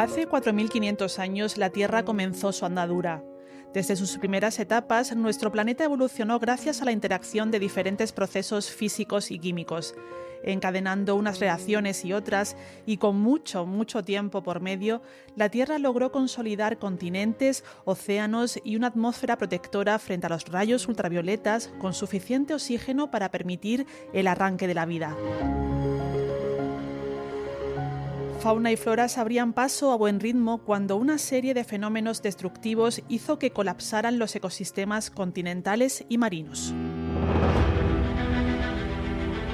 Hace 4.500 años la Tierra comenzó su andadura. Desde sus primeras etapas, nuestro planeta evolucionó gracias a la interacción de diferentes procesos físicos y químicos, encadenando unas reacciones y otras, y con mucho tiempo por medio, la Tierra logró consolidar continentes, océanos y una atmósfera protectora frente a los rayos ultravioletas con suficiente oxígeno para permitir el arranque de la vida. Fauna y flora se abrían paso a buen ritmo cuando una serie de fenómenos destructivos hizo que colapsaran los ecosistemas continentales y marinos.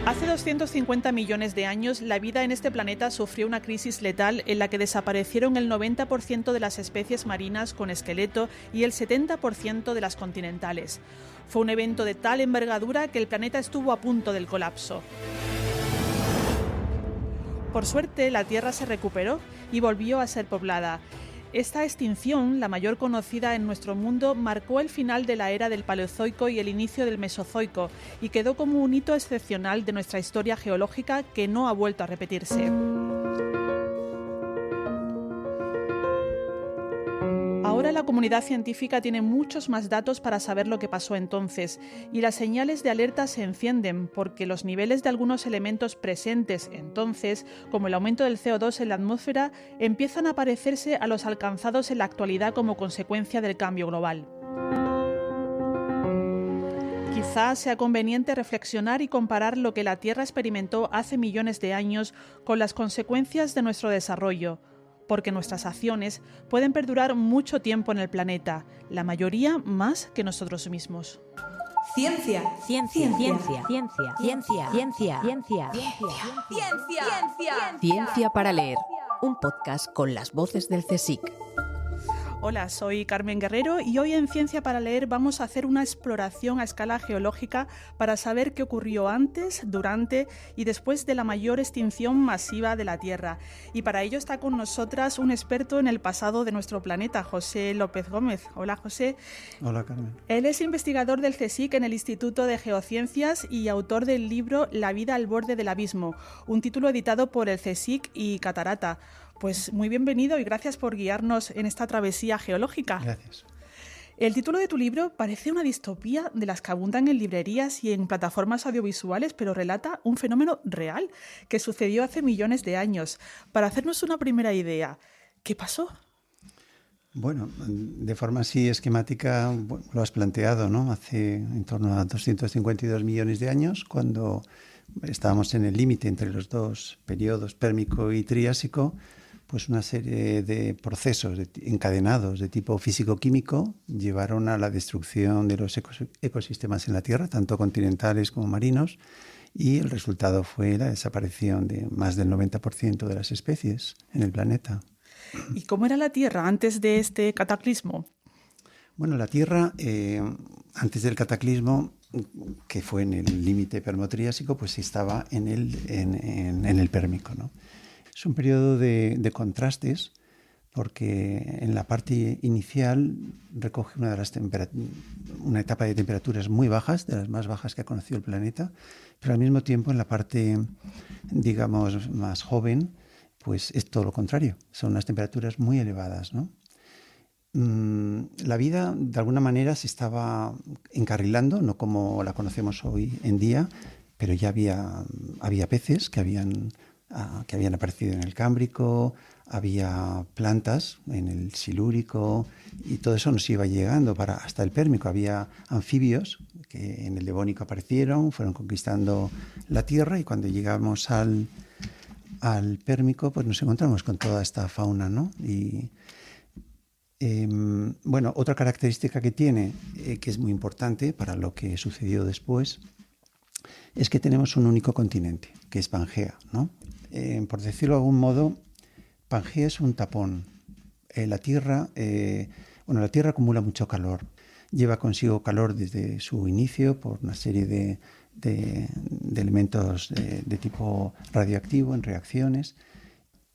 Hace 250 millones de años, la vida en este planeta sufrió una crisis letal en la que desaparecieron el 90% de las especies marinas con esqueleto y el 70% de las continentales. Fue un evento de tal envergadura que el planeta estuvo a punto del colapso. Por suerte, la Tierra se recuperó y volvió a ser poblada. Esta extinción, la mayor conocida en nuestro mundo, marcó el final de la era del Paleozoico y el inicio del Mesozoico, y quedó como un hito excepcional de nuestra historia geológica que no ha vuelto a repetirse. Ahora la comunidad científica tiene muchos más datos para saber lo que pasó entonces, y las señales de alerta se encienden porque los niveles de algunos elementos presentes entonces, como el aumento del CO2 en la atmósfera, empiezan a parecerse a los alcanzados en la actualidad como consecuencia del cambio global. Quizás sea conveniente reflexionar y comparar lo que la Tierra experimentó hace millones de años con las consecuencias de nuestro desarrollo, porque nuestras acciones pueden perdurar mucho tiempo en el planeta, la mayoría más que nosotros mismos. Ciencia. Ciencia. Ciencia. Ciencia. Ciencia. Ciencia. Ciencia. Ciencia para leer. Un podcast con las voces del CSIC. Hola, soy Carmen Guerrero y hoy en Ciencia para Leer vamos a hacer una exploración a escala geológica para saber qué ocurrió antes, durante y después de la mayor extinción masiva de la Tierra. Y para ello está con nosotras un experto en el pasado de nuestro planeta, José López Gómez. Hola, José. Hola, Carmen. Él es investigador del CSIC en el Instituto de Geociencias y autor del libro La vida al borde del abismo, un título editado por el CSIC y Catarata. Pues muy bienvenido y gracias por guiarnos en esta travesía geológica. Gracias. El título de tu libro parece una distopía de las que abundan en librerías y en plataformas audiovisuales, pero relata un fenómeno real que sucedió hace millones de años. Para hacernos una primera idea, ¿qué pasó? Bueno, de forma así esquemática lo has planteado, ¿no? Hace en torno a 252 millones de años, cuando estábamos en el límite entre los dos periodos, Pérmico y Triásico, pues una serie de procesos encadenados de tipo físico-químico llevaron a la destrucción de los ecosistemas en la Tierra, tanto continentales como marinos, y el resultado fue la desaparición de más del 90% de las especies en el planeta. ¿Y cómo era la Tierra antes de este cataclismo? Bueno, la Tierra, antes del cataclismo, que fue en el límite permo-triásico, pues estaba en el Pérmico, ¿no? Es un periodo de contrastes, porque en la parte inicial recoge una etapa de temperaturas muy bajas, de las más bajas que ha conocido el planeta, pero al mismo tiempo en la parte, digamos, más joven, pues es todo lo contrario, son unas temperaturas muy elevadas, ¿no? La vida de alguna manera se estaba encarrilando, no como la conocemos hoy en día, pero ya había peces que habían aparecido en el Cámbrico, había plantas en el Silúrico y todo eso nos iba llegando hasta el Pérmico. Había anfibios que en el Devónico aparecieron, fueron conquistando la Tierra, y cuando llegamos al Pérmico pues nos encontramos con toda esta fauna, ¿no? Y bueno, otra característica que tiene, que es muy importante para lo que sucedió después, es que tenemos un único continente, que es Pangea, ¿no? Por decirlo de algún modo, Pangea es un tapón. La Tierra acumula mucho calor. Lleva consigo calor desde su inicio por una serie de elementos de tipo radioactivo en reacciones.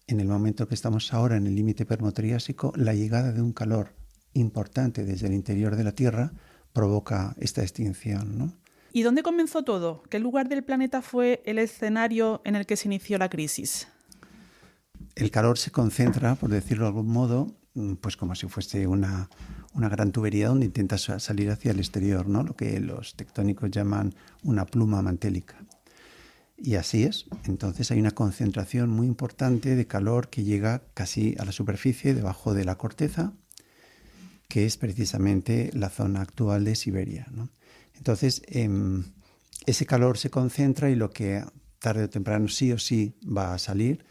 En el momento que estamos ahora en el límite permo-triásico, la llegada de un calor importante desde el interior de la Tierra provoca esta extinción, ¿no? ¿Y dónde comenzó todo? ¿Qué lugar del planeta fue el escenario en el que se inició la crisis? el calor se concentra, por decirlo de algún modo, pues como si fuese una gran tubería donde intenta salir hacia el exterior, ¿no? Lo que los tectónicos llaman una pluma mantélica. Y así es. Entonces hay una concentración muy importante de calor que llega casi a la superficie, debajo de la corteza, que es precisamente la zona actual de Siberia, ¿no? Entonces, ese calor se concentra y lo que tarde o temprano sí o sí va a salir,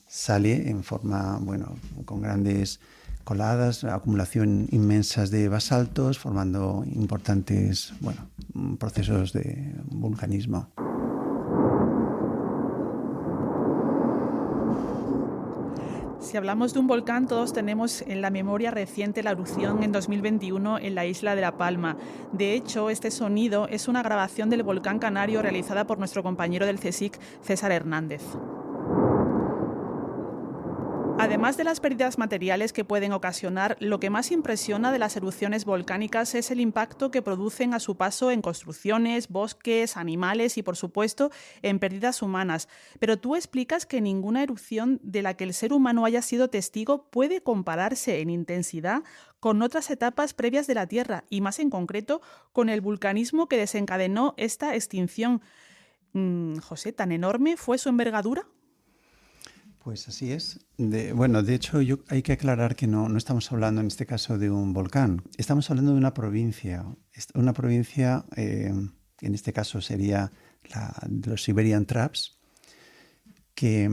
sale en forma, bueno, con grandes coladas, acumulación inmensas de basaltos, formando importantes, bueno, procesos de vulcanismo. Si hablamos de un volcán, todos tenemos en la memoria reciente la erupción en 2021 en la isla de La Palma. De hecho, este sonido es una grabación del volcán canario realizada por nuestro compañero del CSIC, César Hernández. Además de las pérdidas materiales que pueden ocasionar, lo que más impresiona de las erupciones volcánicas es el impacto que producen a su paso en construcciones, bosques, animales y, por supuesto, en pérdidas humanas. Pero tú explicas que ninguna erupción de la que el ser humano haya sido testigo puede compararse en intensidad con otras etapas previas de la Tierra y, más en concreto, con el vulcanismo que desencadenó esta extinción. José, ¿tan enorme fue su envergadura? Pues así es. De hecho, hay que aclarar que no estamos hablando en este caso de un volcán. Estamos hablando de una provincia. Una provincia, en este caso sería de los Siberian Traps, que,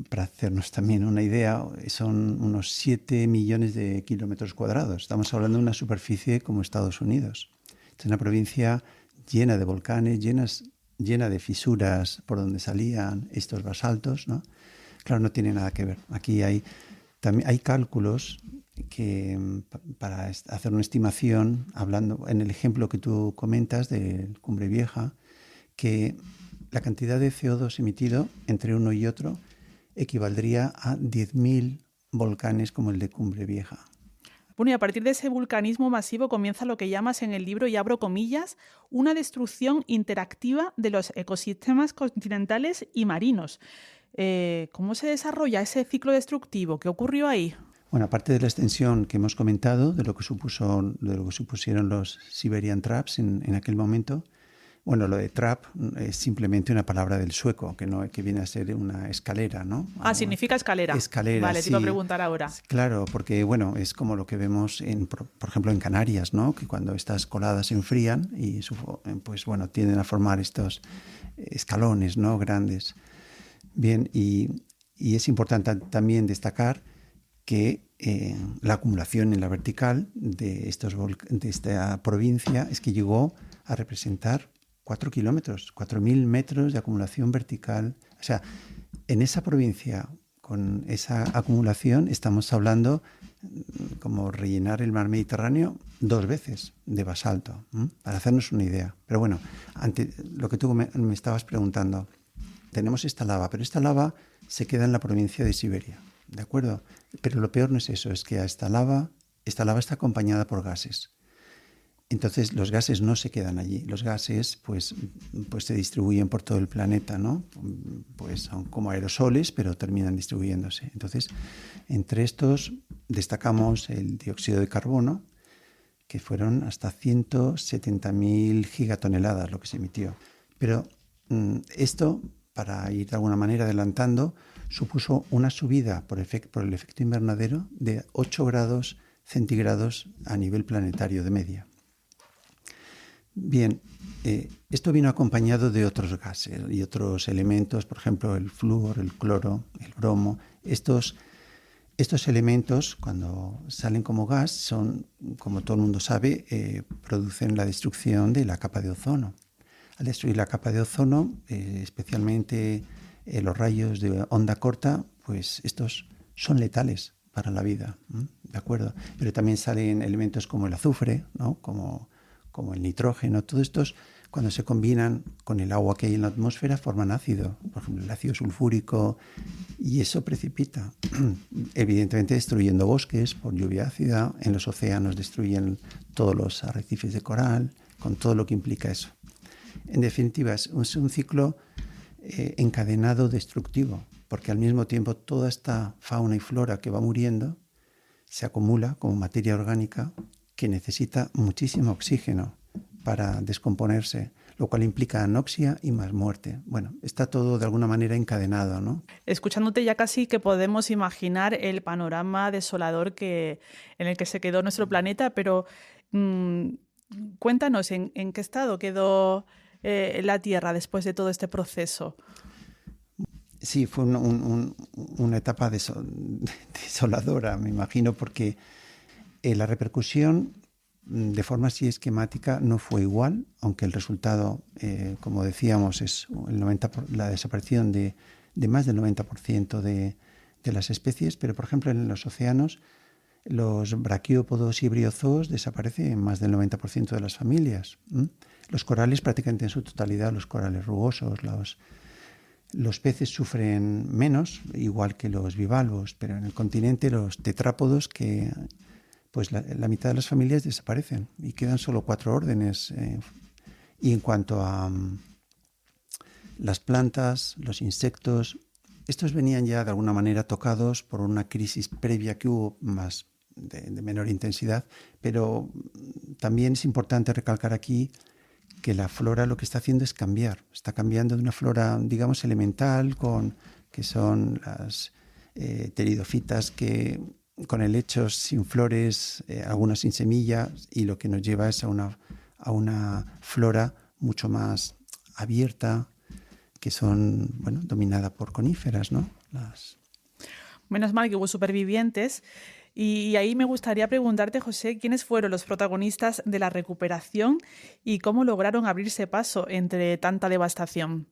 para hacernos también una idea, son unos 7 millones de kilómetros cuadrados. Estamos hablando de una superficie como Estados Unidos. Es una provincia llena de volcanes, llena de fisuras por donde salían estos basaltos, ¿no? Claro, no tiene nada que ver. Aquí hay cálculos que, para hacer una estimación, hablando en el ejemplo que tú comentas de Cumbre Vieja, que la cantidad de CO2 emitido entre uno y otro equivaldría a 10.000 volcanes como el de Cumbre Vieja. Bueno, y a partir de ese vulcanismo masivo comienza lo que llamas en el libro, y abro comillas, una destrucción interactiva de los ecosistemas continentales y marinos. ¿Cómo se desarrolla ese ciclo destructivo? ¿Qué ocurrió ahí? Bueno, aparte de la extensión que hemos comentado, de lo que supusieron los Siberian Traps en aquel momento, bueno, lo de trap es simplemente una palabra del sueco, que viene a ser una escalera, ¿no? Significa escalera. Escalera, vale, sí. Te iba a preguntar ahora. Claro, porque bueno, es como lo que vemos por ejemplo, en Canarias, ¿no? Que cuando estas coladas se enfrían y pues bueno, tienden a formar estos escalones, ¿no? Grandes. Bien, y es importante también destacar que la acumulación en la vertical de esta provincia es que llegó a representar 4 kilómetros, 4.000 metros de acumulación vertical. O sea, en esa provincia, con esa acumulación, estamos hablando como rellenar el mar Mediterráneo 2 veces de basalto, para hacernos una idea. Pero bueno, ante lo que tú me estabas preguntando, tenemos esta lava, pero esta lava se queda en la provincia de Siberia, ¿de acuerdo? Pero lo peor no es eso, es que esta lava está acompañada por gases. Entonces los gases no se quedan allí, los gases pues se distribuyen por todo el planeta, ¿no? Pues son como aerosoles, pero terminan distribuyéndose. Entonces, entre estos destacamos el dióxido de carbono, que fueron hasta 170.000 gigatoneladas lo que se emitió. Pero esto, para ir de alguna manera adelantando, supuso una subida por el efecto invernadero de 8 grados centígrados a nivel planetario de media. Bien, esto vino acompañado de otros gases y otros elementos, por ejemplo, el flúor, el cloro, el bromo. Estos elementos, cuando salen como gas, son, como todo el mundo sabe, producen la destrucción de la capa de ozono. Al destruir la capa de ozono, especialmente los rayos de onda corta, pues estos son letales para la vida, ¿de acuerdo? Pero también salen elementos como el azufre, ¿no? como el nitrógeno. Todos estos, cuando se combinan con el agua que hay en la atmósfera, forman ácido, por ejemplo, el ácido sulfúrico, y eso precipita, evidentemente destruyendo bosques por lluvia ácida. En los océanos destruyen todos los arrecifes de coral, con todo lo que implica eso. En definitiva, es un ciclo encadenado destructivo. porque al mismo tiempo toda esta fauna y flora que va muriendo se acumula como materia orgánica que necesita muchísimo oxígeno para descomponerse, lo cual implica anoxia y más muerte. Bueno, está todo de alguna manera encadenado, ¿no? Escuchándote ya casi que podemos imaginar el panorama desolador en el que se quedó nuestro planeta, pero cuéntanos en qué estado quedó la Tierra después de todo este proceso. Sí, fue una etapa desoladora, me imagino, porque la repercusión de forma así esquemática no fue igual, aunque el resultado, como decíamos, es la desaparición de más del 90% de las especies, pero por ejemplo en los océanos los braquiópodos y briozoos desaparecen en más del 90% de las familias. Los corales prácticamente en su totalidad, los corales rugosos, los peces sufren menos, igual que los bivalvos, pero en el continente los tetrápodos, que pues la mitad de las familias desaparecen y quedan solo 4 órdenes. Y en cuanto a las plantas, los insectos, estos venían ya de alguna manera tocados por una crisis previa que hubo más de menor intensidad, pero también es importante recalcar aquí que la flora lo que está haciendo es cambiar. Está cambiando de una flora, digamos, elemental, que son las pteridofitas, que con helechos sin flores, algunas sin semillas, y lo que nos lleva es a una flora mucho más abierta, que son, bueno, dominada por coníferas, ¿no? Menos mal que hubo supervivientes. Y ahí me gustaría preguntarte, José, ¿quiénes fueron los protagonistas de la recuperación y cómo lograron abrirse paso entre tanta devastación?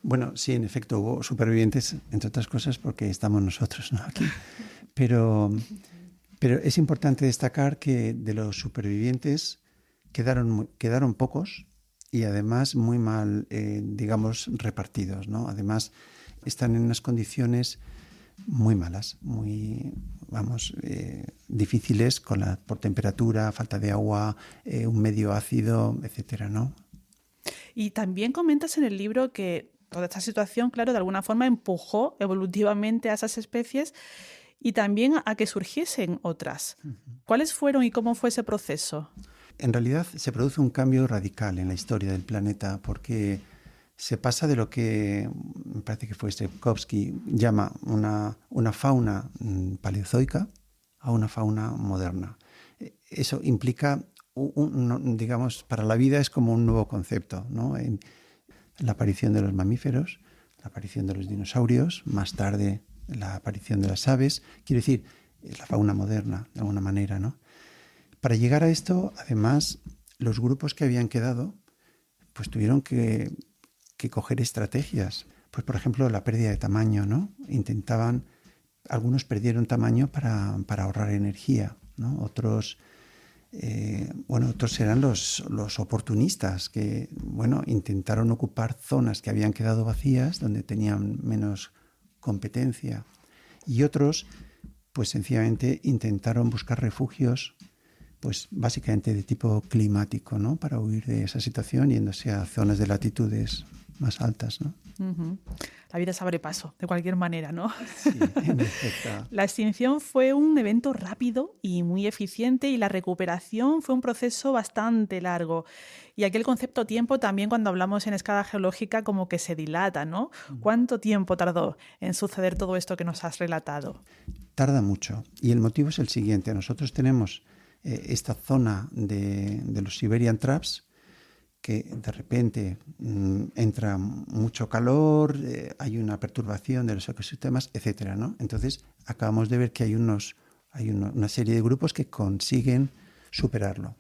Bueno, sí, en efecto hubo supervivientes, entre otras cosas porque estamos nosotros, ¿no?, aquí. Pero es importante destacar que de los supervivientes quedaron pocos y además muy mal, digamos, repartidos, ¿no? Además están en unas condiciones muy malas, muy, difíciles por temperatura, falta de agua, un medio ácido, etcétera, ¿no? Y también comentas en el libro que toda esta situación, claro, de alguna forma empujó evolutivamente a esas especies y también a que surgiesen otras. ¿Cuáles fueron y cómo fue ese proceso? En realidad se produce un cambio radical en la historia del planeta porque se pasa de lo que me parece que fue Sapkowski llama una fauna paleozoica a una fauna moderna. Eso implica, digamos, para la vida es como un nuevo concepto, ¿no? La aparición de los mamíferos, la aparición de los dinosaurios, más tarde la aparición de las aves, quiero decir, es la fauna moderna, de alguna manera, ¿no? Para llegar a esto, además, los grupos que habían quedado, pues tuvieron que coger estrategias. Pues, por ejemplo, la pérdida de tamaño, ¿no? Algunos perdieron tamaño para ahorrar energía, ¿no? Otros eran los oportunistas que, intentaron ocupar zonas que habían quedado vacías, donde tenían menos competencia. Y otros, pues sencillamente intentaron buscar refugios, pues básicamente de tipo climático, ¿no? Para huir de esa situación, yéndose a zonas de latitudes más altas, ¿no? Uh-huh. La vida se abre paso, de cualquier manera, ¿no? Sí, en efecto. La extinción fue un evento rápido y muy eficiente y la recuperación fue un proceso bastante largo. Y aquí el concepto tiempo también, cuando hablamos en escala geológica, como que se dilata, ¿no? ¿Cuánto tiempo tardó en suceder todo esto que nos has relatado? Tarda mucho. Y el motivo es el siguiente. Nosotros tenemos esta zona de los Siberian Traps, que de repente entra mucho calor, hay una perturbación de los ecosistemas, etcétera, ¿no? Entonces acabamos de ver que hay una serie de grupos que consiguen superarlo.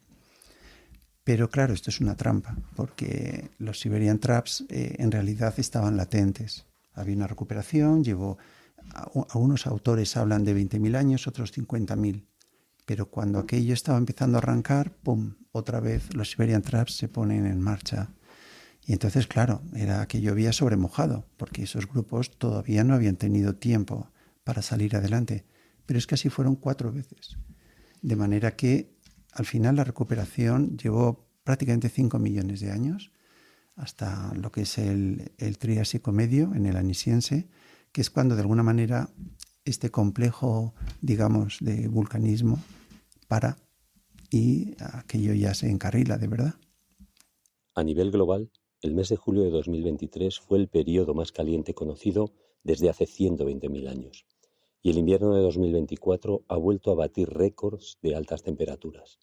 Pero claro, esto es una trampa, porque los Siberian Traps en realidad estaban latentes. Había una recuperación, algunos autores hablan de 20.000 años, otros 50.000. Pero cuando aquello estaba empezando a arrancar, ¡pum!, otra vez los Siberian Traps se ponen en marcha. Y entonces, claro, era que llovía sobre mojado, porque esos grupos todavía no habían tenido tiempo para salir adelante. Pero es que así fueron 4 veces. De manera que, al final, la recuperación llevó prácticamente 5 millones de años, hasta lo que es el Triásico medio, en el Anisiense, que es cuando de alguna manera este complejo, digamos, de vulcanismo para y aquello ya se encarrila de verdad. A nivel global, el mes de julio de 2023 fue el periodo más caliente conocido desde hace 120.000 años, y el invierno de 2024 ha vuelto a batir récords de altas temperaturas.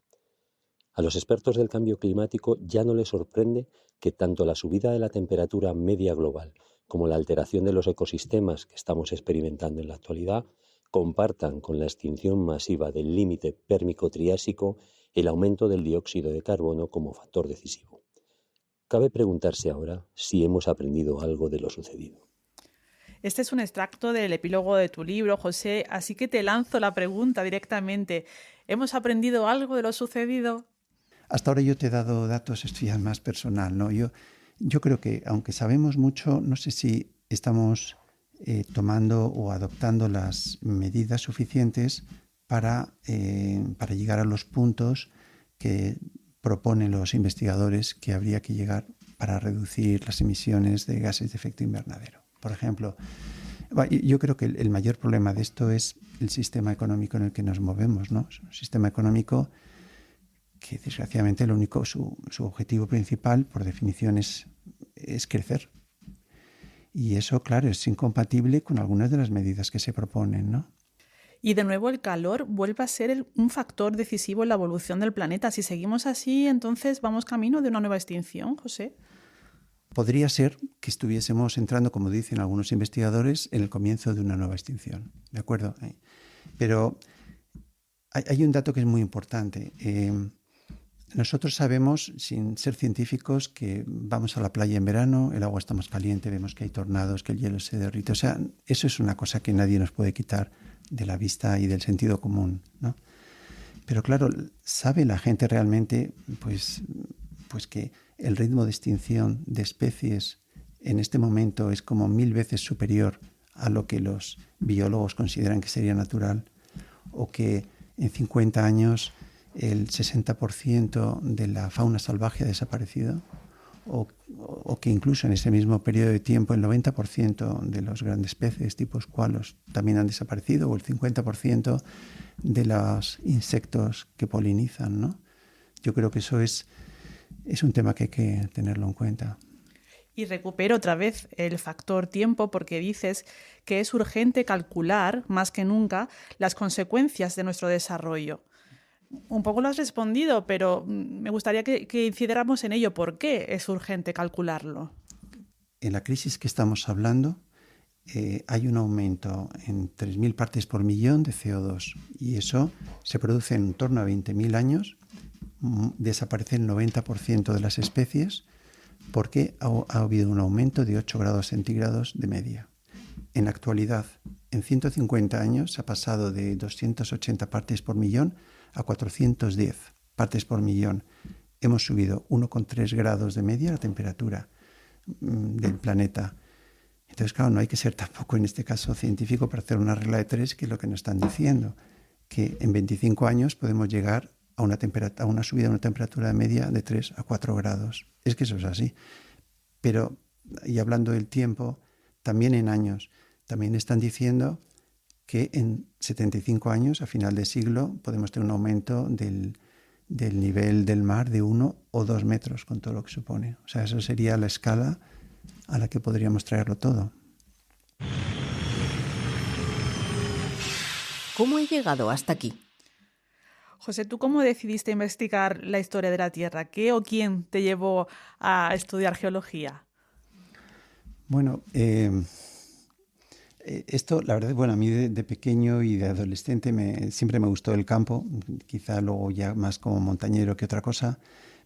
A los expertos del cambio climático ya no les sorprende que tanto la subida de la temperatura media global como la alteración de los ecosistemas que estamos experimentando en la actualidad compartan con la extinción masiva del límite pérmico-triásico el aumento del dióxido de carbono como factor decisivo. Cabe preguntarse ahora si hemos aprendido algo de lo sucedido. Este es un extracto del epílogo de tu libro, José, así que te lanzo la pregunta directamente. ¿Hemos aprendido algo de lo sucedido? Hasta ahora yo te he dado datos, esto ya es más personal, ¿no? Yo creo que, aunque sabemos mucho, no sé si estamos tomando o adoptando las medidas suficientes para llegar a los puntos que proponen los investigadores que habría que llegar para reducir las emisiones de gases de efecto invernadero. Por ejemplo, yo creo que el mayor problema de esto es el sistema económico en el que nos movemos, ¿no? Es un sistema económico que desgraciadamente su objetivo principal, por definición, es crecer. Y eso, claro, es incompatible con algunas de las medidas que se proponen, ¿no? Y de nuevo el calor vuelve a ser un factor decisivo en la evolución del planeta. Si seguimos así, entonces vamos camino de una nueva extinción, José. Podría ser que estuviésemos entrando, como dicen algunos investigadores, en el comienzo de una nueva extinción, ¿de acuerdo? Pero hay un dato que es muy importante. Nosotros sabemos, sin ser científicos, que vamos a la playa en verano, el agua está más caliente, vemos que hay tornados, que el hielo se derrite. O sea, eso es una cosa que nadie nos puede quitar de la vista y del sentido común, ¿no? Pero claro, ¿sabe la gente realmente pues que el ritmo de extinción de especies en este momento es como 1000 veces superior a lo que los biólogos consideran que sería natural? O que en 50 años el 60% de la fauna salvaje ha desaparecido, o que incluso en ese mismo periodo de tiempo el 90% de los grandes peces, tipos koalos, también han desaparecido, o el 50% de los insectos que polinizan, ¿no? Yo creo que eso es un tema que hay que tenerlo en cuenta. Y recupero otra vez el factor tiempo porque dices que es urgente calcular, más que nunca, las consecuencias de nuestro desarrollo. Un poco lo has respondido, pero me gustaría que incidiéramos en ello. ¿Por qué es urgente calcularlo? En la crisis que estamos hablando hay un aumento en 3.000 partes por millón de CO2 y eso se produce en torno a 20.000 años. Desaparece el 90% de las especies porque ha habido un aumento de 8 grados centígrados de media. En la actualidad, en 150 años se ha pasado de 280 partes por millón a 410 partes por millón. Hemos subido 1,3 grados de media la temperatura del planeta. Entonces, claro, no hay que ser tampoco en este caso científico para hacer una regla de 3, que es lo que nos están diciendo, que en 25 años podemos llegar a una subida de una temperatura media de 3 a 4 grados. Es que eso es así. Pero, y hablando del tiempo, también en años, también están diciendo que en 75 años, a final de siglo, podemos tener un aumento del nivel del mar de 1 o 2 metros, con todo lo que supone. O sea, eso sería la escala a la que podríamos traerlo todo. ¿Cómo he llegado hasta aquí? José, ¿tú cómo decidiste investigar la historia de la Tierra? ¿Qué o quién te llevó a estudiar geología? Bueno, esto, la verdad, bueno, a mí de pequeño y de adolescente siempre me gustó el campo, quizá luego ya más como montañero que otra cosa,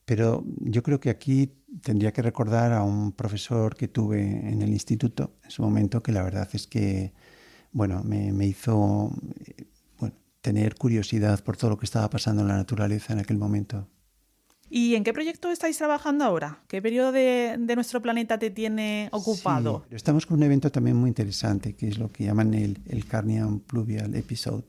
pero yo creo que aquí tendría que recordar a un profesor que tuve en el instituto en su momento, que la verdad es que, bueno, me hizo tener curiosidad por todo lo que estaba pasando en la naturaleza en aquel momento. ¿Y en qué proyecto estáis trabajando ahora? ¿Qué periodo de nuestro planeta te tiene ocupado? Sí, estamos con un evento también muy interesante, que es lo que llaman el Carnian Pluvial Episode.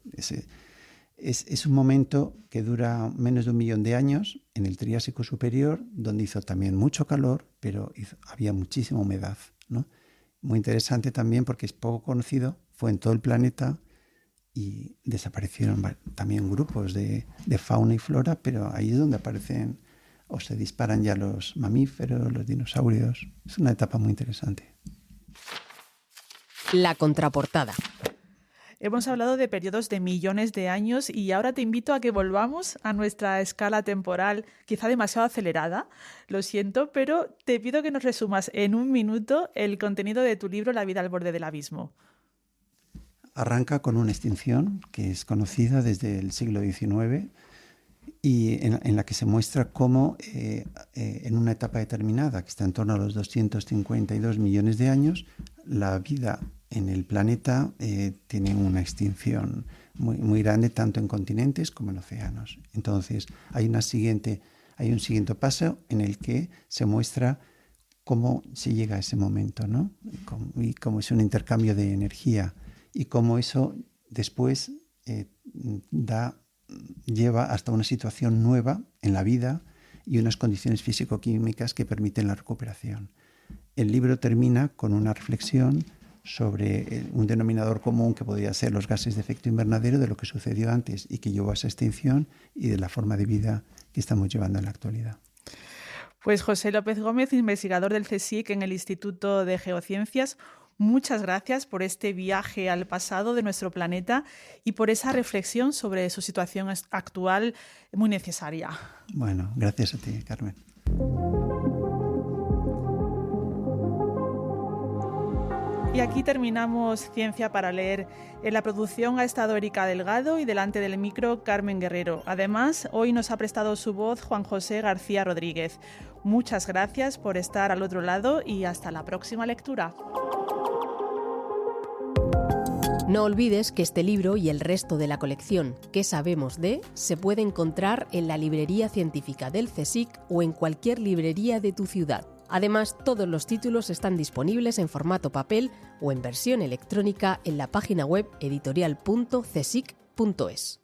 Es un momento que dura menos de 1 millón de años en el Triásico superior, donde hizo también mucho calor, pero había muchísima humedad, ¿no? Muy interesante también porque es poco conocido, fue en todo el planeta y desaparecieron también grupos de fauna y flora, pero ahí es donde aparecen o se disparan ya los mamíferos, los dinosaurios. Es una etapa muy interesante. La contraportada. Hemos hablado de periodos de millones de años y ahora te invito a que volvamos a nuestra escala temporal, quizá demasiado acelerada, lo siento, pero te pido que nos resumas en 1 minuto el contenido de tu libro La vida al borde del abismo. Arranca con una extinción que es conocida desde el siglo XIX y en la que se muestra cómo en una etapa determinada, que está en torno a los 252 millones de años, la vida en el planeta tiene una extinción muy, muy grande, tanto en continentes como en océanos. Entonces, hay un siguiente paso en el que se muestra cómo se llega a ese momento, ¿no? Y cómo es un intercambio de energía y cómo eso después lleva hasta una situación nueva en la vida y unas condiciones físico-químicas que permiten la recuperación. El libro termina con una reflexión sobre un denominador común que podría ser los gases de efecto invernadero, de lo que sucedió antes y que llevó a esa extinción, y de la forma de vida que estamos llevando en la actualidad. Pues José López Gómez, investigador del CSIC en el Instituto de Geociencias, muchas gracias por este viaje al pasado de nuestro planeta y por esa reflexión sobre su situación actual muy necesaria. Bueno, gracias a ti, Carmen. Y aquí terminamos Ciencia para Leer. En la producción ha estado Erika Delgado y delante del micro Carmen Guerrero. Además, hoy nos ha prestado su voz Juan José García Rodríguez. Muchas gracias por estar al otro lado y hasta la próxima lectura. No olvides que este libro y el resto de la colección ¿Qué sabemos de? Se puede encontrar en la librería científica del CSIC o en cualquier librería de tu ciudad. Además, todos los títulos están disponibles en formato papel o en versión electrónica en la página web editorial.csic.es.